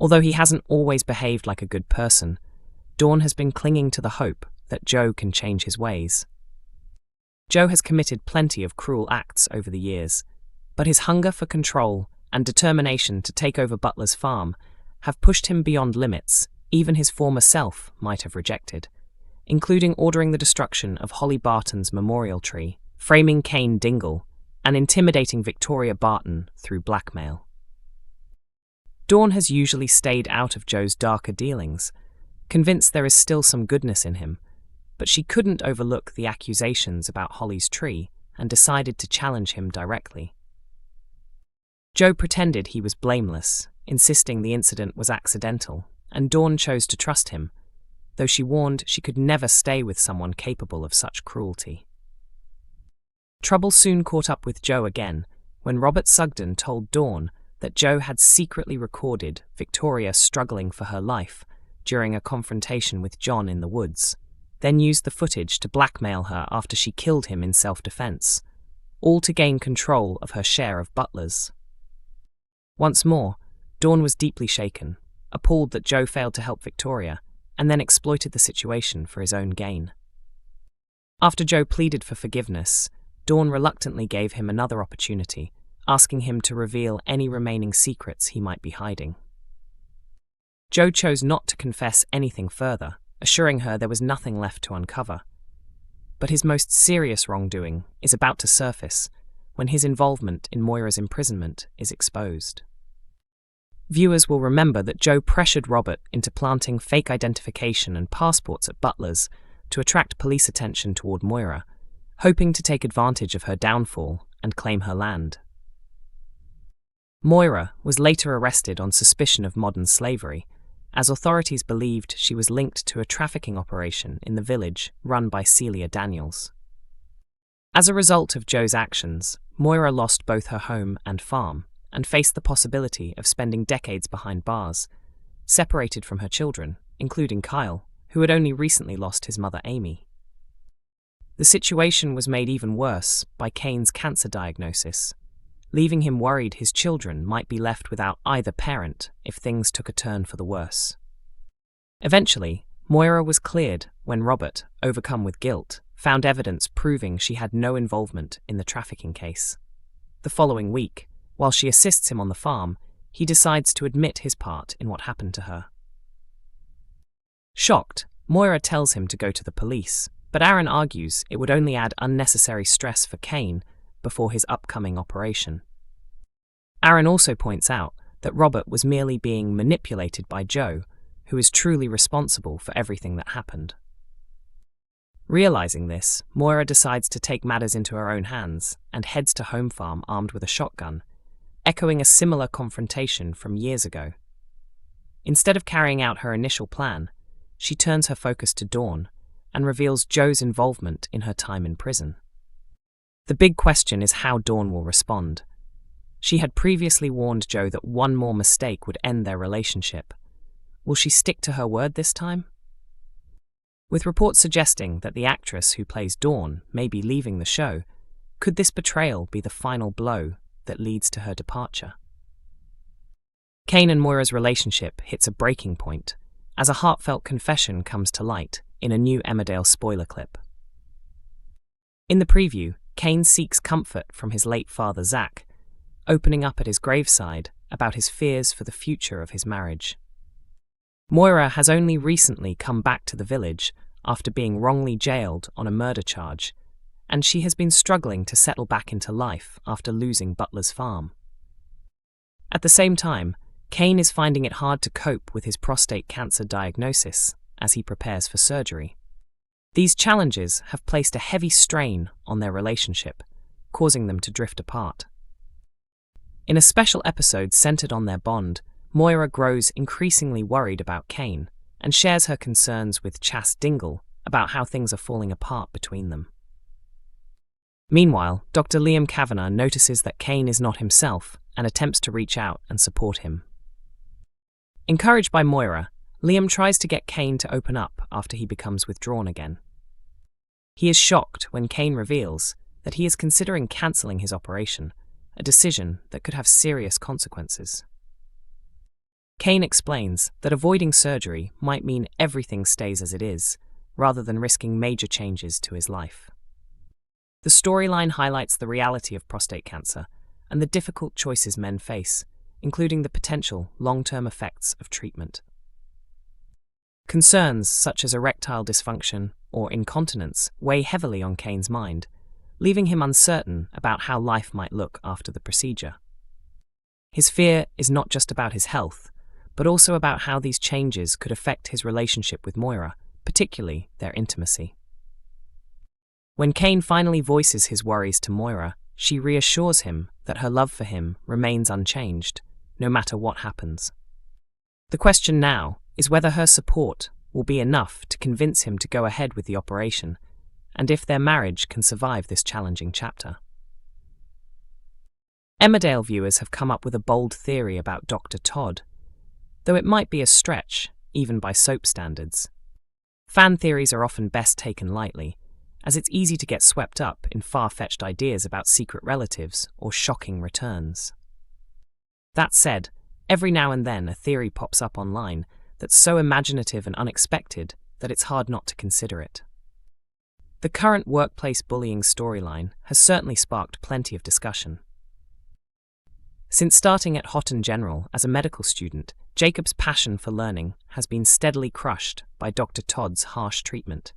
Although he hasn't always behaved like a good person, Dawn has been clinging to the hope that Joe can change his ways. Joe has committed plenty of cruel acts over the years, but his hunger for control and determination to take over Butlers Farm have pushed him beyond limits even his former self might have rejected, including ordering the destruction of Holly Barton's memorial tree, framing Cain Dingle, and intimidating Victoria Barton through blackmail. Dawn has usually stayed out of Joe's darker dealings, convinced there is still some goodness in him, but she couldn't overlook the accusations about Holly's tree and decided to challenge him directly. Joe pretended he was blameless, insisting the incident was accidental, and Dawn chose to trust him, though she warned she could never stay with someone capable of such cruelty. Trouble soon caught up with Joe again when Robert Sugden told Dawn that Joe had secretly recorded Victoria struggling for her life during a confrontation with John in the woods, then used the footage to blackmail her after she killed him in self-defense, all to gain control of her share of Butlers. Once more, Dawn was deeply shaken, appalled that Joe failed to help Victoria, and then exploited the situation for his own gain. After Joe pleaded for forgiveness, Dawn reluctantly gave him another opportunity, asking him to reveal any remaining secrets he might be hiding. Joe chose not to confess anything further, assuring her there was nothing left to uncover. But his most serious wrongdoing is about to surface when his involvement in Moira's imprisonment is exposed. Viewers will remember that Joe pressured Robert into planting fake identification and passports at Butlers to attract police attention toward Moira, hoping to take advantage of her downfall and claim her land. Moira was later arrested on suspicion of modern slavery, as authorities believed she was linked to a trafficking operation in the village run by Celia Daniels. As a result of Joe's actions, Moira lost both her home and farm, and faced the possibility of spending decades behind bars, separated from her children, including Kyle, who had only recently lost his mother Amy. The situation was made even worse by Cain's cancer diagnosis, leaving him worried his children might be left without either parent if things took a turn for the worse. Eventually, Moira was cleared when Robert, overcome with guilt, found evidence proving she had no involvement in the trafficking case. The following week, while she assists him on the farm, he decides to admit his part in what happened to her. Shocked, Moira tells him to go to the police, but Aaron argues it would only add unnecessary stress for Cain before his upcoming operation. Aaron also points out that Robert was merely being manipulated by Joe, who is truly responsible for everything that happened. Realizing this, Moira decides to take matters into her own hands and heads to Home Farm armed with a shotgun, echoing a similar confrontation from years ago. Instead of carrying out her initial plan, she turns her focus to Dawn and reveals Joe's involvement in her time in prison. The big question is how Dawn will respond. She had previously warned Joe that one more mistake would end their relationship. Will she stick to her word this time? With reports suggesting that the actress who plays Dawn may be leaving the show, could this betrayal be the final blow that leads to her departure? Cain and Moira's relationship hits a breaking point as a heartfelt confession comes to light in a new Emmerdale spoiler clip. In the preview, Cain seeks comfort from his late father Zach, opening up at his graveside about his fears for the future of his marriage. Moira has only recently come back to the village after being wrongly jailed on a murder charge, and she has been struggling to settle back into life after losing Butlers Farm. At the same time, Cain is finding it hard to cope with his prostate cancer diagnosis as he prepares for surgery. These challenges have placed a heavy strain on their relationship, causing them to drift apart. In a special episode centered on their bond, Moira grows increasingly worried about Cain and shares her concerns with Chas Dingle about how things are falling apart between them. Meanwhile, Dr. Liam Kavanagh notices that Cain is not himself and attempts to reach out and support him. Encouraged by Moira, Liam tries to get Cain to open up after he becomes withdrawn again. He is shocked when Cain reveals that he is considering cancelling his operation, a decision that could have serious consequences. Cain explains that avoiding surgery might mean everything stays as it is, rather than risking major changes to his life. The storyline highlights the reality of prostate cancer and the difficult choices men face, including the potential long-term effects of treatment. Concerns such as erectile dysfunction or incontinence weigh heavily on Cain's mind, leaving him uncertain about how life might look after the procedure. His fear is not just about his health, but also about how these changes could affect his relationship with Moira, particularly their intimacy. When Cain finally voices his worries to Moira, she reassures him that her love for him remains unchanged, no matter what happens. The question now is whether her support will be enough to convince him to go ahead with the operation, and if their marriage can survive this challenging chapter. Emmerdale viewers have come up with a bold theory about Dr. Todd, though it might be a stretch, even by soap standards. Fan theories are often best taken lightly, as it's easy to get swept up in far-fetched ideas about secret relatives or shocking returns. That said, every now and then a theory pops up online that's so imaginative and unexpected that it's hard not to consider it. The current workplace bullying storyline has certainly sparked plenty of discussion. Since starting at Houghton General as a medical student, Jacob's passion for learning has been steadily crushed by Dr. Todd's harsh treatment.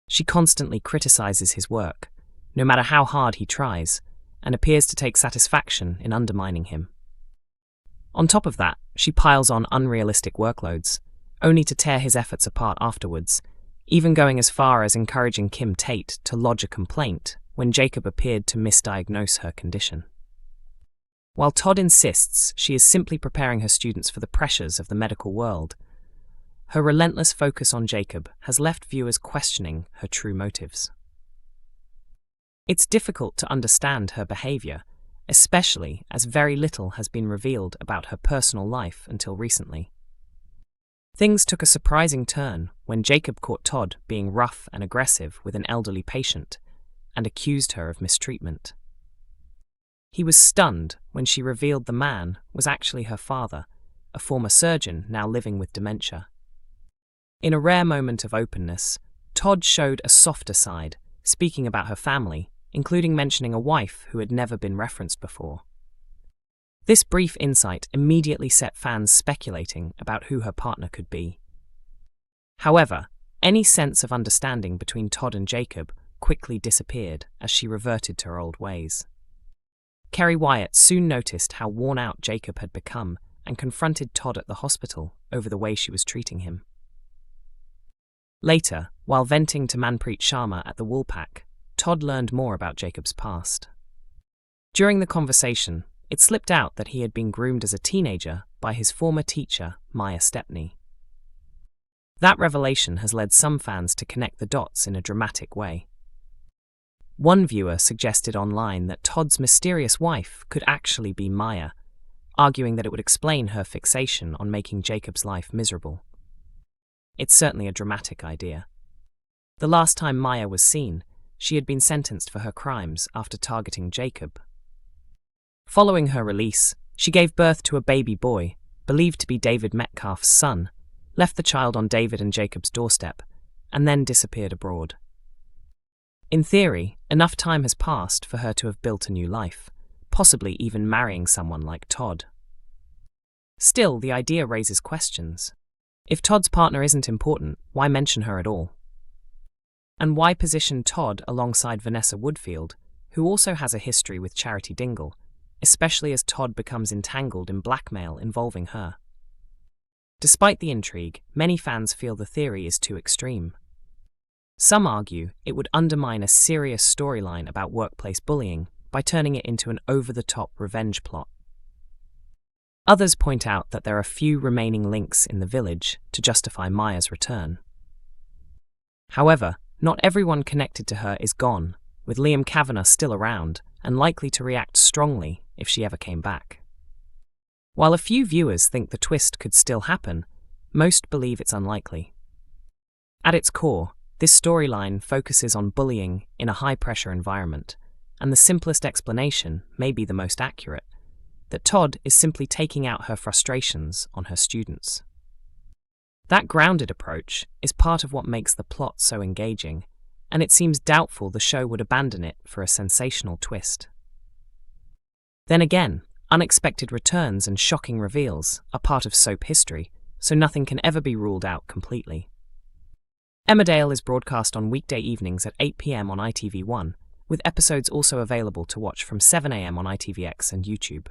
She constantly criticizes his work, no matter how hard he tries, and appears to take satisfaction in undermining him. On top of that, she piles on unrealistic workloads, only to tear his efforts apart afterwards, even going as far as encouraging Kim Tate to lodge a complaint when Jacob appeared to misdiagnose her condition. While Todd insists she is simply preparing her students for the pressures of the medical world, her relentless focus on Jacob has left viewers questioning her true motives. It's difficult to understand her behavior, especially as very little has been revealed about her personal life until recently. Things took a surprising turn when Jacob caught Todd being rough and aggressive with an elderly patient and accused her of mistreatment. He was stunned when she revealed the man was actually her father, a former surgeon now living with dementia. In a rare moment of openness, Todd showed a softer side, speaking about her family, including mentioning a wife who had never been referenced before. This brief insight immediately set fans speculating about who her partner could be. However, any sense of understanding between Todd and Jacob quickly disappeared as she reverted to her old ways. Kerry Wyatt soon noticed how worn out Jacob had become and confronted Todd at the hospital over the way she was treating him. Later, while venting to Manpreet Sharma at the Woolpack, Todd learned more about Jacob's past. During the conversation, it slipped out that he had been groomed as a teenager by his former teacher, Maya Stepney. That revelation has led some fans to connect the dots in a dramatic way. One viewer suggested online that Todd's mysterious wife could actually be Maya, arguing that it would explain her fixation on making Jacob's life miserable. It's certainly a dramatic idea. The last time Maya was seen, she had been sentenced for her crimes after targeting Jacob. Following her release, she gave birth to a baby boy, believed to be David Metcalf's son, left the child on David and Jacob's doorstep, and then disappeared abroad. In theory, enough time has passed for her to have built a new life, possibly even marrying someone like Todd. Still, the idea raises questions. If Todd's partner isn't important, why mention her at all? And why position Todd alongside Vanessa Woodfield, who also has a history with Charity Dingle, especially as Todd becomes entangled in blackmail involving her? Despite the intrigue, many fans feel the theory is too extreme. Some argue it would undermine a serious storyline about workplace bullying by turning it into an over-the-top revenge plot. Others point out that there are few remaining links in the village to justify Maya's return. However, not everyone connected to her is gone, with Liam Kavanagh still around and likely to react strongly if she ever came back. While a few viewers think the twist could still happen, most believe it's unlikely. At its core, this storyline focuses on bullying in a high-pressure environment, and the simplest explanation may be the most accurate. that Todd is simply taking out her frustrations on her students. That grounded approach is part of what makes the plot so engaging, and it seems doubtful the show would abandon it for a sensational twist. Then again, unexpected returns and shocking reveals are part of soap history, so nothing can ever be ruled out completely. Emmerdale is broadcast on weekday evenings at 8 p.m. on ITV1, with episodes also available to watch from 7 a.m. on ITVX and YouTube.